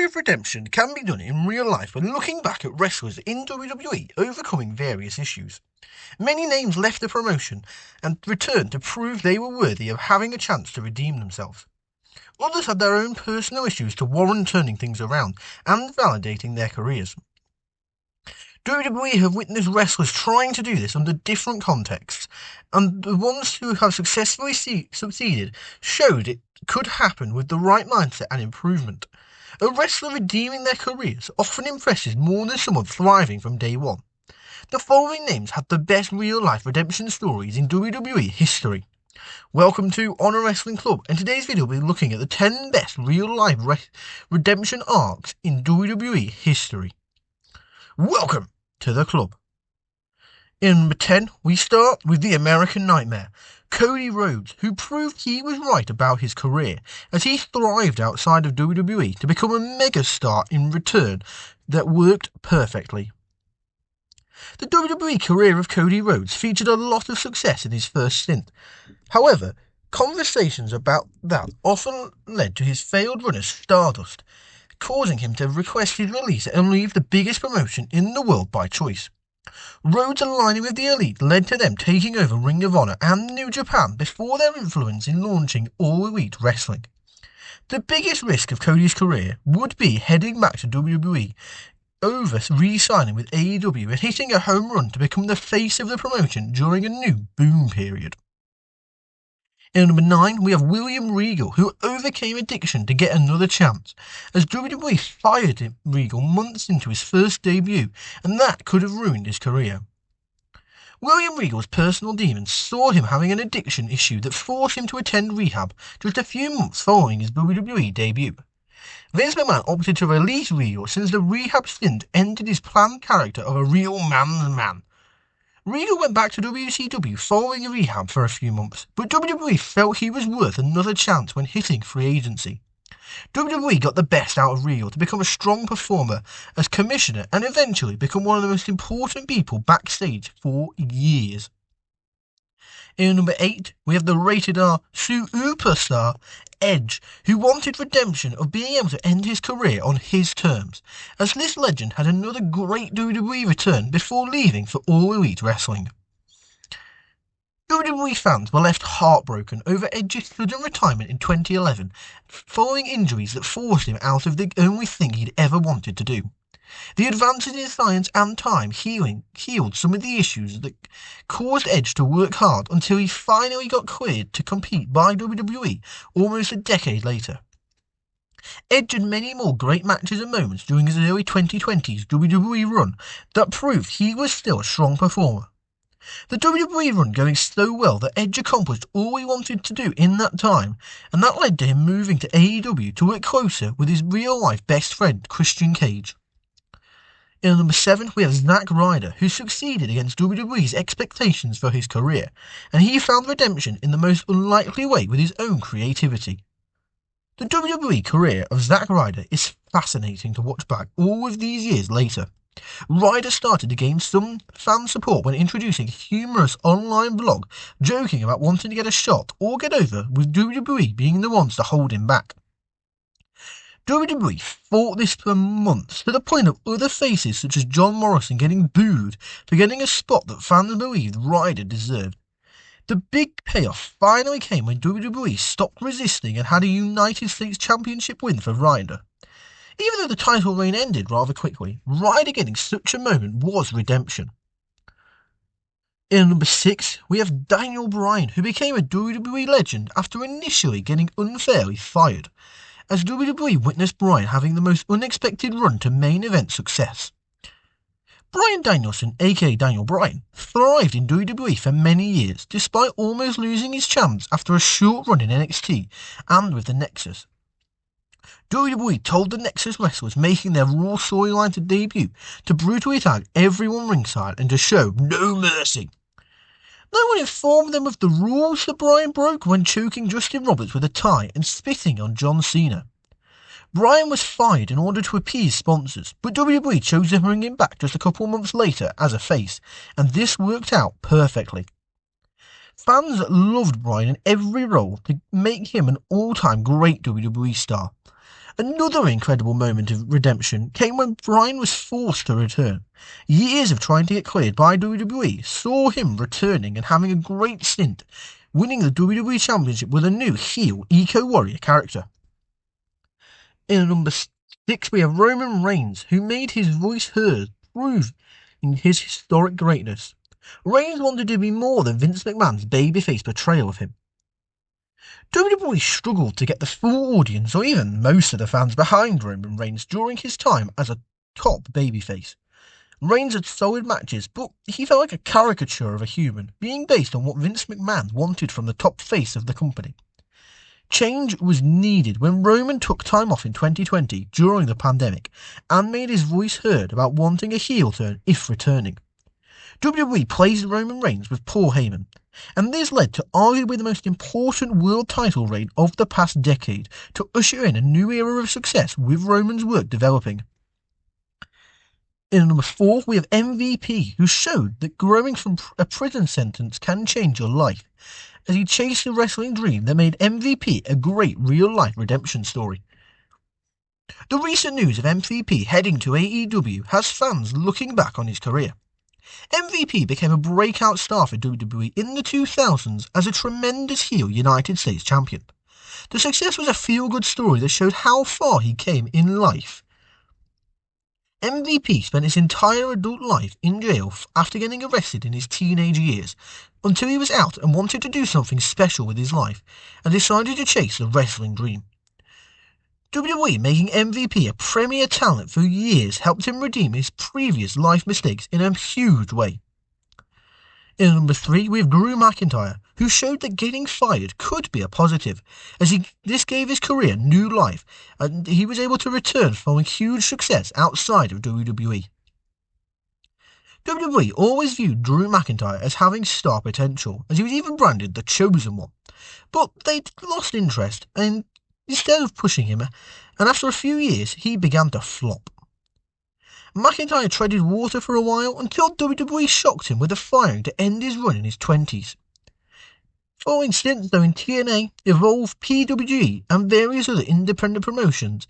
story of redemption can be done in real life when looking back at wrestlers in WWE overcoming various issues. Many names left the promotion and returned to prove they were worthy of having a chance to redeem themselves. Others had their own personal issues to warrant turning things around and validating their careers. WWE have witnessed wrestlers trying to do this under different contexts, and the ones who have successfully succeeded showed it could happen with the right mindset and improvement. A wrestler redeeming their careers often impresses more than someone thriving from day one. The following names had the best real-life redemption stories in WWE history. Welcome to Honor Wrestling Club, and today's video will be looking at the 10 best real-life redemption arcs in WWE history. Welcome to the club. In number 10, we start with the American Nightmare, Cody Rhodes, who proved he was right about his career, as he thrived outside of WWE to become a megastar in return that worked perfectly. The WWE career of Cody Rhodes featured a lot of success in his first stint. However, conversations about that often led to his failed run as Stardust, causing him to request his release and leave the biggest promotion in the world by choice. Rhodes aligning with the Elite led to them taking over Ring of Honor and New Japan before their influence in launching All Elite Wrestling. The biggest risk of Cody's career would be heading back to WWE over re-signing with AEW and hitting a home run to become the face of the promotion during a new boom period. In number 9, we have William Regal, who overcame addiction to get another chance, as WWE fired Regal months into his first debut, and that could have ruined his career. William Regal's personal demons saw him having an addiction issue that forced him to attend rehab just a few months following his WWE debut. Vince McMahon opted to release Regal since the rehab stint ended his planned character of a real man's man. Regal went back to WCW following rehab for a few months, but WWE felt he was worth another chance when hitting free agency. WWE got the best out of Regal to become a strong performer as commissioner and eventually become one of the most important people backstage for years. In number 8, we have the rated R superstar Edge, who wanted redemption of being able to end his career on his terms, as this legend had another great WWE return before leaving for All Elite Wrestling. WWE fans were left heartbroken over Edge's sudden retirement in 2011, following injuries that forced him out of the only thing he'd ever wanted to do. The advances in science and time healed some of the issues that caused Edge to work hard until he finally got cleared to compete by WWE almost a decade later. Edge had many more great matches and moments during his early 2020s WWE run that proved he was still a strong performer. The WWE run going so well that Edge accomplished all he wanted to do in that time, and that led to him moving to AEW to work closer with his real-life best friend Christian Cage. In number 7, we have Zack Ryder, who succeeded against WWE's expectations for his career, and he found redemption in the most unlikely way with his own creativity. The WWE career of Zack Ryder is fascinating to watch back all of these years later. Ryder started to gain some fan support when introducing a humorous online blog joking about wanting to get a shot or get over, with WWE being the ones to hold him back. WWE fought this for months, to the point of other faces such as John Morrison getting booed for getting a spot that fans believed Ryder deserved. The big payoff finally came when WWE stopped resisting and had a United States Championship win for Ryder. Even though the title reign ended rather quickly, Ryder getting such a moment was redemption. In number 6, we have Daniel Bryan, who became a WWE legend after initially getting unfairly fired, as WWE witnessed Bryan having the most unexpected run to main event success. Bryan Danielson, aka Daniel Bryan, thrived in WWE for many years, despite almost losing his chance after a short run in NXT and with the Nexus. WWE told the Nexus wrestlers making their Raw storyline to debut to brutally tag everyone ringside and to show no mercy. No one informed them of the rules that Bryan broke when choking Justin Roberts with a tie and spitting on John Cena. Bryan was fired in order to appease sponsors, but WWE chose to bring him back just a couple months later as a face, and this worked out perfectly. Fans loved Bryan in every role to make him an all-time great WWE star. Another incredible moment of redemption came when Bryan was forced to return. Years of trying to get cleared by WWE saw him returning and having a great stint, winning the WWE Championship with a new heel Eco-Warrior character. In number 6 we have Roman Reigns, who made his voice heard, proving his historic greatness. Reigns wanted to be more than Vince McMahon's babyface portrayal of him. WWE struggled to get the full audience or even most of the fans behind Roman Reigns during his time as a top babyface. Reigns had solid matches, but he felt like a caricature of a human, being based on what Vince McMahon wanted from the top face of the company. Change was needed when Roman took time off in 2020 during the pandemic and made his voice heard about wanting a heel turn if returning. WWE placed Roman Reigns with Paul Heyman, and this led to arguably the most important world title reign of the past decade to usher in a new era of success with Roman's work developing. In number 4 we have MVP, who showed that growing from a prison sentence can change your life, as he chased the wrestling dream that made MVP a great real-life redemption story. The recent news of MVP heading to AEW has fans looking back on his career. MVP became a breakout star for WWE in the 2000s as a tremendous heel United States champion. The success was a feel-good story that showed how far he came in life. MVP spent his entire adult life in jail after getting arrested in his teenage years, until he was out and wanted to do something special with his life, and decided to chase the wrestling dream. WWE making MVP a premier talent for years helped him redeem his previous life mistakes in a huge way. In number 3 we have Drew McIntyre, who showed that getting fired could be a positive, as this gave his career new life, and he was able to return following huge success outside of WWE. WWE always viewed Drew McIntyre as having star potential, as he was even branded the Chosen One, but they lost interest, and instead of pushing him, and after a few years he began to flop. McIntyre treaded water for a while until WWE shocked him with a firing to end his run in his 20s. Following stints though in TNA, Evolve, PWG and various other independent promotions,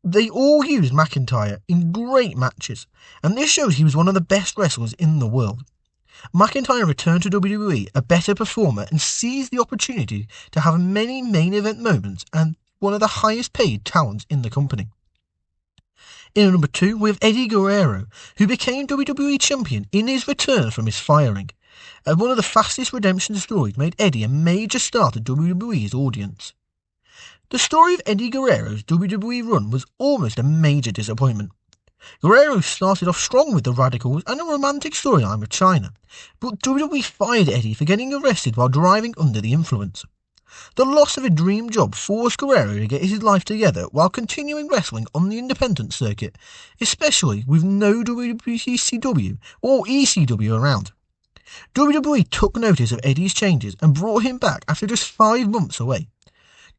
they all used McIntyre in great matches, and this shows he was one of the best wrestlers in the world. McIntyre returned to WWE a better performer and seized the opportunity to have many main event moments and one of the highest paid talents in the company. In number 2 we have Eddie Guerrero, who became WWE Champion in his return from his firing, and one of the fastest redemption stories made Eddie a major star to WWE's audience. The story of Eddie Guerrero's WWE run was almost a major disappointment. Guerrero started off strong with the Radicals and a romantic storyline with China, but WWE fired Eddie for getting arrested while driving under the influence. The loss of a dream job forced Guerrero to get his life together while continuing wrestling on the independent circuit, especially with no WCW or ECW around. WWE took notice of Eddie's changes and brought him back after just 5 months away.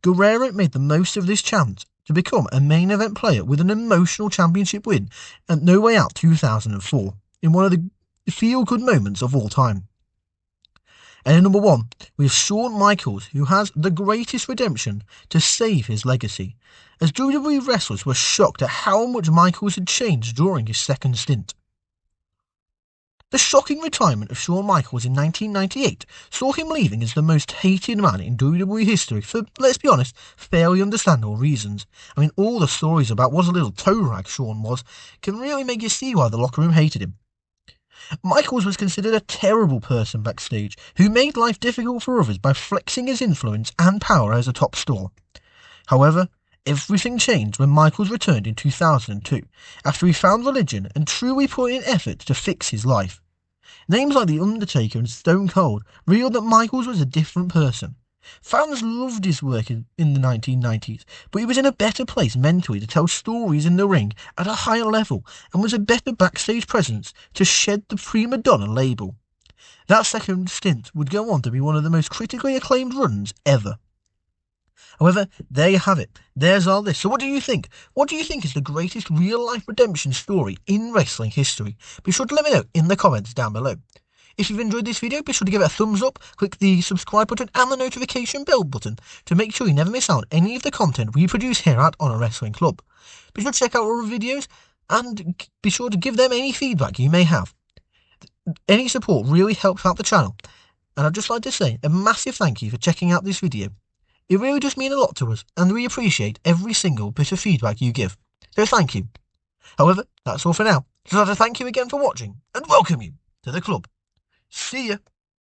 Guerrero made the most of this chance to become a main event player with an emotional championship win at No Way Out 2004 in one of the feel-good moments of all time. And in number 1, we have Shawn Michaels, who has the greatest redemption to save his legacy, as WWE wrestlers were shocked at how much Michaels had changed during his second stint. The shocking retirement of Shawn Michaels in 1998 saw him leaving as the most hated man in WWE history for, let's be honest, fairly understandable reasons. I mean, all the stories about what a little toe rag Shawn was can really make you see why the locker room hated him. Michaels was considered a terrible person backstage, who made life difficult for others by flexing his influence and power as a top star. However, everything changed when Michaels returned in 2002, after he found religion and truly put in effort to fix his life. Names like The Undertaker and Stone Cold revealed that Michaels was a different person. Fans loved his work in the 1990s, but he was in a better place mentally to tell stories in the ring at a higher level and was a better backstage presence to shed the prima donna label. That second stint would go on to be one of the most critically acclaimed runs ever. However, there you have it. There's our list. So what do you think? What do you think is the greatest real-life redemption story in wrestling history? Be sure to let me know in the comments down below. If you've enjoyed this video, be sure to give it a thumbs up, click the subscribe button and the notification bell button to make sure you never miss out on any of the content we produce here at Honor Wrestling Club. Be sure to check out our other videos and be sure to give them any feedback you may have. Any support really helps out the channel, and I'd just like to say a massive thank you for checking out this video. It really does mean a lot to us, and we appreciate every single bit of feedback you give, so thank you. However, that's all for now. So I'd like to thank you again for watching, and welcome you to the club. See ya!